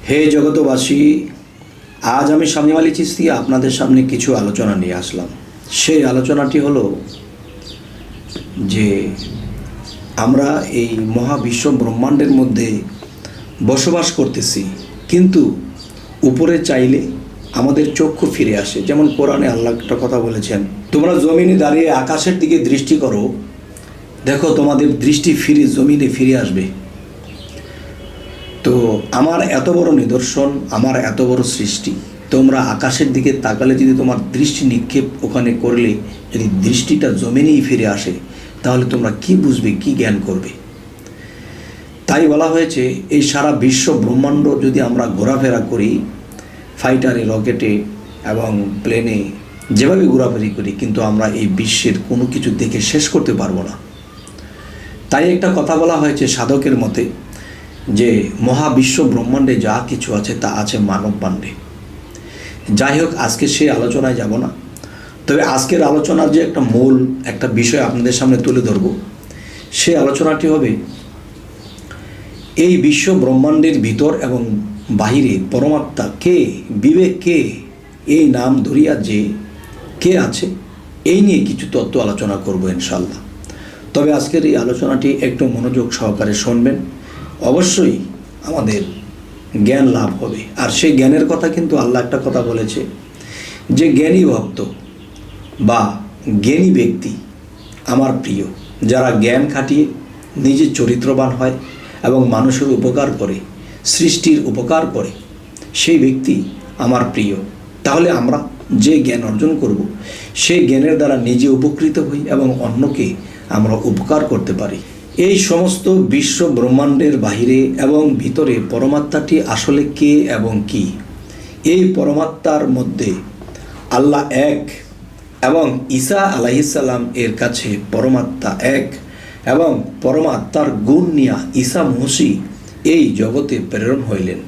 হে জগতবাসী, আজ আমি শামীম আলী চিশতি আপনাদের সামনে কিছু আলোচনা নিয়ে আসলাম। সেই আলোচনাটি হলো যে আমরা এই মহাবিশ্ব ব্রহ্মাণ্ডের মধ্যে বসবাস করতেছি, কিন্তু উপরে চাইলে আমাদের চক্ষু ফিরে আসে। যেমন কোরআনে আল্লাহ একটা কথা বলেছেন, তোমরা জমিনে দাঁড়িয়ে আকাশের দিকে দৃষ্টি করো, দেখো তোমাদের দৃষ্টি জমিনে ফিরে আসবে। তো আমার এত বড় নিদর্শন, আমার এত বড় সৃষ্টি, তোমরা আকাশের দিকে তাকালে যদি তোমার দৃষ্টি নিক্ষেপ ওখানে করলে যদি দৃষ্টিটা জমিনেই ফিরে আসে, তাহলে তোমরা কি বুঝবে, কি জ্ঞান করবে? তাই বলা হয়েছে এই সারা বিশ্ব ব্রহ্মাণ্ড যদি আমরা ঘোরাফেরা করি, ফাইটারে, রকেটে এবং প্লেনে যেভাবে ঘোরাফেরি করি, কিন্তু আমরা এই বিশ্বের কোনো কিছু দেখে শেষ করতে পারবো না। তাই একটা কথা বলা হয়েছে সাধকের মতে যে মহাবিশ্ব ব্রহ্মাণ্ডে যা কিছু আছে তা আছে মানব পাণ্ডে। যাই হোক, আজকে সেই আলোচনায় যাব না। তবে আজকের আলোচনার যে একটা মূল একটা বিষয় আপনাদের সামনে তুলে ধরব, সেই আলোচনাটি হবে এই বিশ্ব ব্রহ্মাণ্ডের ভিতর এবং বাহিরে পরমাত্মা কে, বিবেক কে, এই নাম ধরিয়া যে কে আছে, এই নিয়ে কিছু তত্ত্ব আলোচনা করব ইনশাল্লাহ। তবে আজকের এই আলোচনাটি একটু মনোযোগ সহকারে শুনবেন, অবশ্যই আমাদের জ্ঞান লাভ হবে। আর সেই জ্ঞানের কথা কিন্তু আল্লাহ একটা কথা বলেছে যে জ্ঞানী ভক্ত বা জ্ঞানী ব্যক্তি আমার প্রিয়। যারা জ্ঞান খাটিয়ে নিজে চরিত্রবান হয় এবং মানুষের উপকার করে, সৃষ্টির উপকার করে, সেই ব্যক্তি আমার প্রিয়। তাহলে আমরা যে জ্ঞান অর্জন করব, সেই জ্ঞানের দ্বারা নিজে উপকৃত হই এবং অন্যকে আমরা উপকার করতে পারি। এই সমস্ত বিশ্ব ব্রহ্মাণ্ডের বাহিরে এবং ভিতরে পরমাত্মাটি আসলে কে এবং কি? এই পরমাত্মার মধ্যে আল্লাহ এক এবং ঈসা আলাইহিসসালাম এর কাছে পরমাত্মা এক এবং পরমাত্মার গুণ নিয়া ঈসা মসীহ এই জগতে প্রেরণ হইলেন,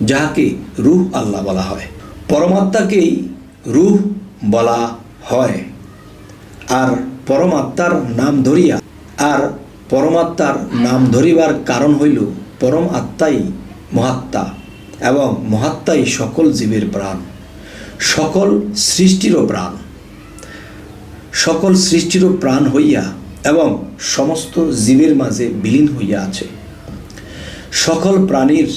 যাহাকে রূহ আল্লাহ বলা হয়। পরমাত্মাকেই রূহ বলা হয়। আর পরমাত্মার নাম ধরিয়া পরমাত্মার নাম ধরিবার কারণ হইল পরম আত্মাই মহাত্মা এবং মহাত্মাই সকল জীবের প্রাণ, সকল সৃষ্টিরও প্রাণ, সকল সৃষ্টিরও প্রাণ হইয়া এবং সমস্ত জীবের মাঝে বিলীন হইয়া আছে। সকল প্রাণীর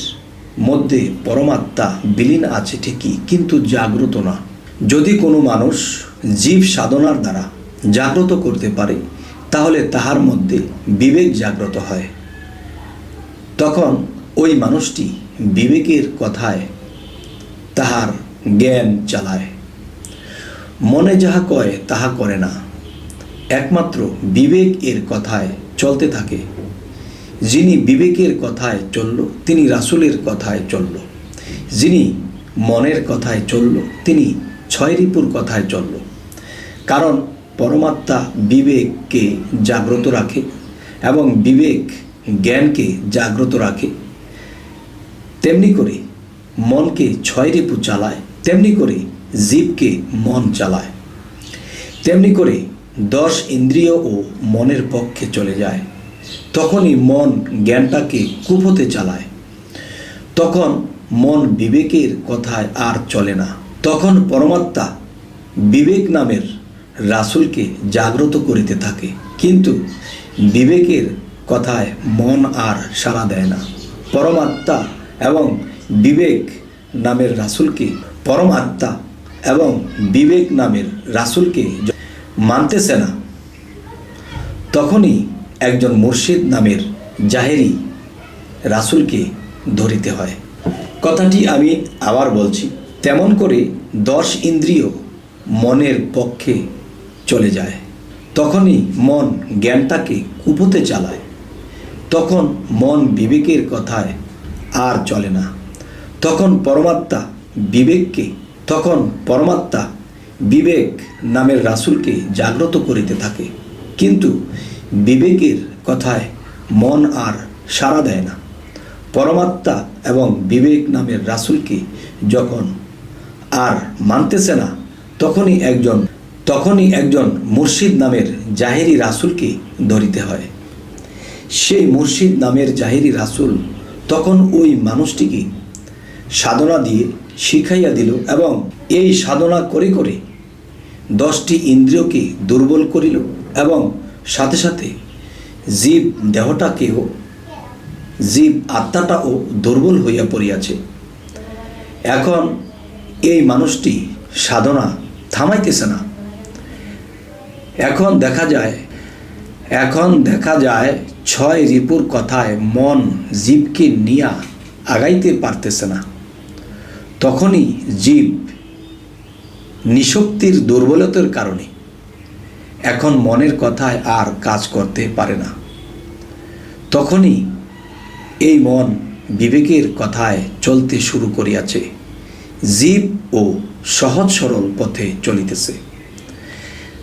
মধ্যে পরমাত্মা বিলীন আছে ঠিকই, কিন্তু জাগ্রত না। যদি কোনো মানুষ জীব সাধনার দ্বারা জাগ্রত করতে পারে, তাহলে তাহার মধ্যে বিবেক জাগ্রত হয়। তখন ওই মানুষটি বিবেকের কথায় তাহার জ্ঞান চালায়। মনে যাহা কয় তাহা করে না, একমাত্র বিবেক এর কথায় চলতে থাকে। যিনি বিবেকের কথায় চলল, তিনি রাসূলের কথায় চলল। যিনি মনের কথায় চলল, তিনি ছয় রিপুর কথায় চলল। কারণ পরমাত্মা বিবেককে জাগ্রত রাখে এবং বিবেক জ্ঞানকে জাগ্রত রাখে। তেমনি করে মনকে ছয় রিপু চালায়, তেমনি করে জীবকে মন চালায়। তেমনি করে 10 ইন্দ্রিয় ও মনের পক্ষে চলে যায়। তখনই মন জ্ঞানটাকে কুপথে চালায়। তখন মন বিবেকের কথায় আর চলে না। তখন পরমাত্মা বিবেক নামের রাসূলকে জাগ্রত করিতে থাকে, কিন্তু বিবেকের কথায় মন আর সাড়া দেয় না। পরমাত্মা এবং বিবেক নামের রাসূলকে, পরমাত্মা এবং বিবেক নামের রাসূলকে মানতেছে না, তখনই একজন মুর্শিদ নামের জাহেরি রাসূলকে ধরিতে হয়। কথাটি আমি আবার বলছি, তেমন করে 10 ইন্দ্রিয় মনের পক্ষে চলে যায়। তখনই মন জ্ঞানটাকে কুপথে চালায়। তখন মন বিবেকের কথায় আর চলে না। তখন পরমাত্মা বিবেক নামের রাসূলকে জাগ্রত করিতে থাকে, কিন্তু বিবেকের কথায় মন আর সাড়া দেয় না। পরমাত্মা এবং বিবেক নামের রাসূলকে যখন আর মানতেছে না, তখনই একজন মুর্শিদ নামের জাহেরি রাসূলকে ধরিতে হয়। সেই মুর্শিদ নামের জাহেরি রাসূল তখন ওই মানুষটিকে সাধনা দিয়ে শিখাইয়া দিল এবং এই সাধনা করে করে 10টি ইন্দ্রিয়কে দুর্বল করিল এবং সাথে সাথে জীব দেহটাকেও জীব আত্মাটাও দুর্বল হইয়া পড়িয়াছে। এখন এই মানুষটি সাধনা থামাইতেছে না। এখন দেখা যায় 6 রিপুর কথায় মন জীবকে নিয়া আগাইতে পারতেছে না। তখনই জীব নিশক্তির দুর্বলতার কারণে এখন মনের কথায় আর কাজ করতে পারে না। তখনই এই মন বিবেকের কথায় চলতে শুরু করিয়াছে, জীব ও সহজ সরল পথে চলিতেছে।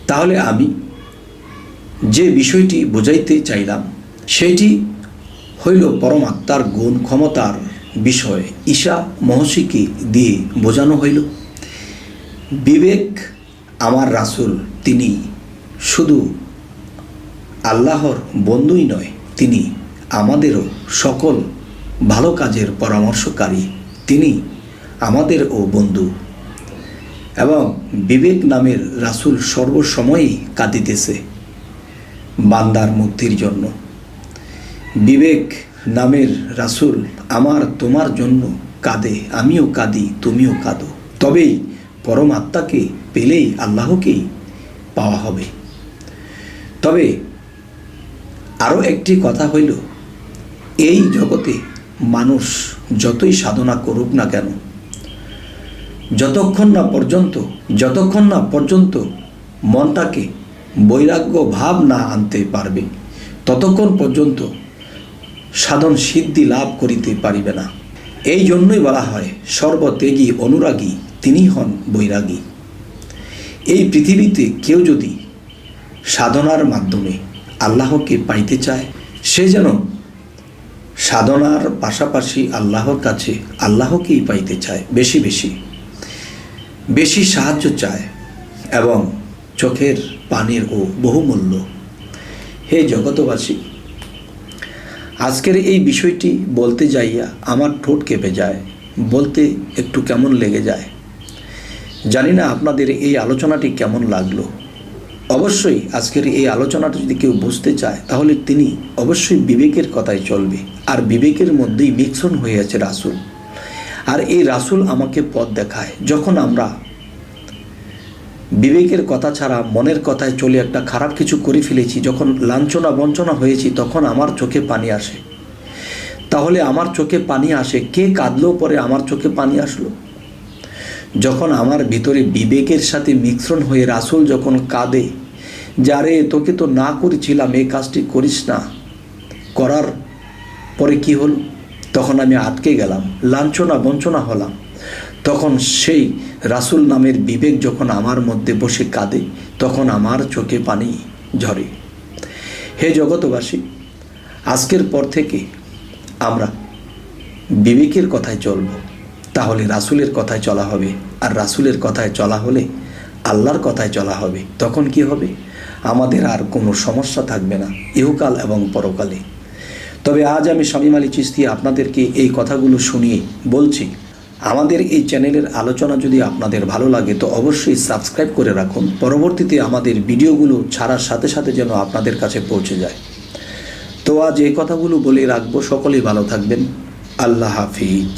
তাহলে আমি যে বিষয়টি বোঝাইতে চাইলাম সেটি হইল পরমাত্মার গুণ ক্ষমতার বিষয় ঈশা মহর্ষিকে দিয়ে বোঝানো হইল। বিবেক আমার রাসূল, তিনি শুধু আল্লাহর বন্ধুই নয়, তিনি আমাদেরও সকল ভালো কাজের পরামর্শকারী, তিনি আমাদেরও বন্ধু। এবং বিবেক নামের রাসূল সর্বসময়ই কাঁদিতেছে বান্দার মুক্তির জন্য। বিবেক নামের রাসূল আমার তোমার জন্য কাঁদে, আমিও কাঁদি, তুমিও কাঁদো। তবেই পরমাত্মাকে পেলেই আল্লাহকেই পাওয়া হবে। তবে আরও একটি কথা হইল, এই জগতে মানুষ যতই সাধনা করুক না কেন, যতক্ষণ না পর্যন্ত মনটাকে বৈরাগ্য ভাব না আনতে পারবে, ততক্ষণ পর্যন্ত সাধন সিদ্ধি লাভ করিতে পারিবে না। এই জন্যই বলা হয় সর্বত্যাগী অনুরাগী তিনি হন বৈরাগী। এই পৃথিবীতে কেউ যদি সাধনার মাধ্যমে আল্লাহকে পাইতে চায়, সে যেন সাধনার পাশাপাশি আল্লাহর কাছে আল্লাহকেই পাইতে চায়, বেশি সাহায্য চায় এবং চোখের পানির ও বহুমূল্য। হে জগতবাসী, আজকের এই বিষয়টি বলতে যাইয়া আমার ঠোঁট কেঁপে যায়, বলতে একটু কেমন লেগে যায়। জানি না আপনাদের এই আলোচনাটি কেমন লাগলো। অবশ্যই আজকের এই আলোচনাটা যদি কেউ বুঝতে চায়, তাহলে তিনি অবশ্যই বিবেকের কথাই চলবে। আর বিবেকের মধ্যেই মিশ্রণ হয়ে আছে রাসূল। আর এই রাসূল আমাকে পথ দেখায়। যখন আমরা বিবেকের কথা ছাড়া মনের কথায় চলে একটা খারাপ কিছু করে ফেলেছি, যখন লাঞ্ছনা বঞ্চনা হয়েছি, তখন আমার চোখে পানি আসে। তাহলে আমার চোখে পানি আসে, কে কাঁদলেও পরে আমার চোখে পানি আসলো? যখন আমার ভিতরে বিবেকের সাথে মিশ্রণ হয়ে রাসূল যখন কাঁদে, যারে তোকে তো না করেছিলাম, এই কাজটি করিস না, করার পরে কি হলো? তখন আমি আটকে গেলাম, লাঞ্ছনা বঞ্চনা হলাম। তখন সেই রাসূল নামের বিবেক যখন আমার মধ্যে বসে কাঁদে, তখন আমার চোখে পানি ঝরে। হে জগতবাসী, আজকের পর থেকে আমরা বিবেকের কথায় চলব, তাহলে রাসূলের কথায় চলা হবে। আর রাসূলের কথায় চলা হলে আল্লাহর কথায় চলা হবে। তখন কি হবে? আমাদের আর কোনো সমস্যা থাকবে না ইহকাল এবং পরকালে। তবে আজ আমি শামীম আলী চিশতি আপনাদেরকে এই কথাগুলো শুনিয়ে বলছি, আমাদের এই চ্যানেলের আলোচনা যদি আপনাদের ভালো লাগে তো অবশ্যই সাবস্ক্রাইব করে রাখুন, পরবর্তীতে আমাদের ভিডিওগুলো ছাড়ার সাথে সাথে যেন আপনাদের কাছে পৌঁছে যায়। তো আজ এই কথাগুলো বলে রাখবো। সকলেই ভালো থাকবেন। আল্লাহ হাফিজ।